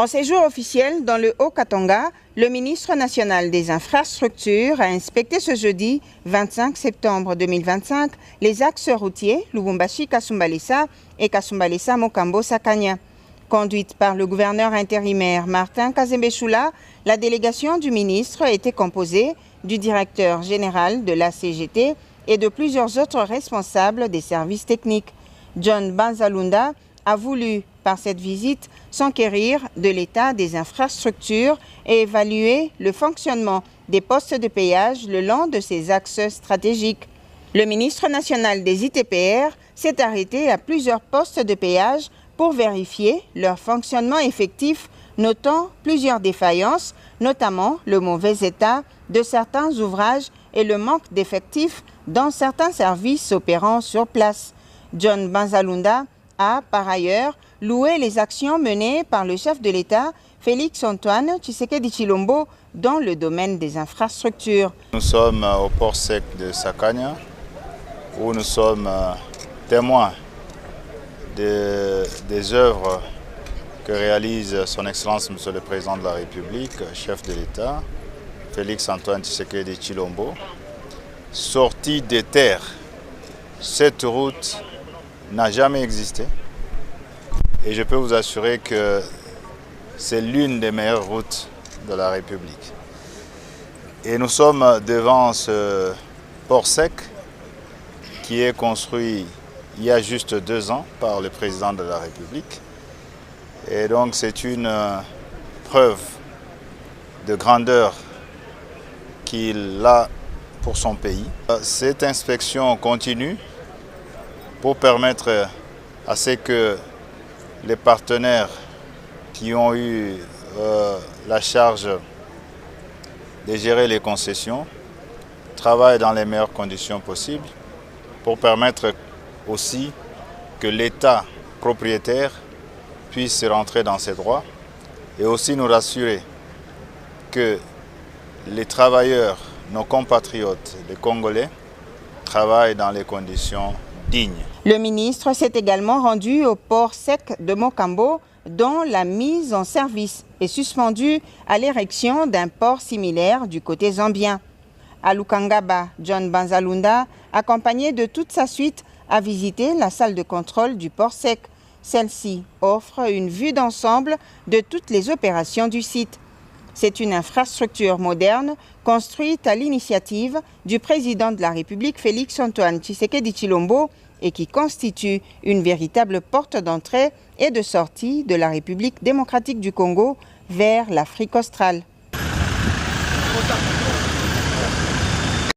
En séjour officiel dans le Haut-Katanga, le ministre national des Infrastructures a inspecté ce jeudi 25 septembre 2025 les axes routiers Lubumbashi-Kasumbalesa et Kasumbalesa-Mokambo-Sakanya. Conduite par le gouverneur intérimaire Martin Kazembe-Choula, la délégation du ministre était composée du directeur général de la CGT et de plusieurs autres responsables des services techniques. John Banzalunda a voulu, par cette visite, s'enquérir de l'état des infrastructures et évaluer le fonctionnement des postes de péage le long de ces axes stratégiques. Le ministre national des ITPR s'est arrêté à plusieurs postes de péage pour vérifier leur fonctionnement effectif, notant plusieurs défaillances, notamment le mauvais état de certains ouvrages et le manque d'effectifs dans certains services opérant sur place. John Banzalunda a, par ailleurs, loué les actions menées par le chef de l'État, Félix-Antoine Tshisekedi Tshilombo, dans le domaine des infrastructures. Nous sommes au port sec de Sakanya, où nous sommes témoins des œuvres que réalise son Excellence Monsieur le Président de la République, chef de l'État, Félix-Antoine Tshisekedi Tshilombo. Sortie des terres, cette route n'a jamais existé et je peux vous assurer que c'est l'une des meilleures routes de la République. Et nous sommes devant ce port sec qui est construit il y a juste 2 ans par le président de la République. Et donc c'est une preuve de grandeur qu'il a pour son pays. Cette inspection continue pour permettre à ce que les partenaires qui ont eu la charge de gérer les concessions travaillent dans les meilleures conditions possibles pour permettre aussi que l'État propriétaire puisse rentrer dans ses droits et aussi nous rassurer que les travailleurs, nos compatriotes, les Congolais, travaillent dans les conditions dignes. Le ministre s'est également rendu au port sec de Mokambo, dont la mise en service est suspendue à l'érection d'un port similaire du côté zambien. À Lukangaba, John Banzalunda, accompagné de toute sa suite, a visité la salle de contrôle du port sec. Celle-ci offre une vue d'ensemble de toutes les opérations du site. C'est une infrastructure moderne construite à l'initiative du président de la République Félix-Antoine Tshisekedi Tshilombo et qui constitue une véritable porte d'entrée et de sortie de la République démocratique du Congo vers l'Afrique australe.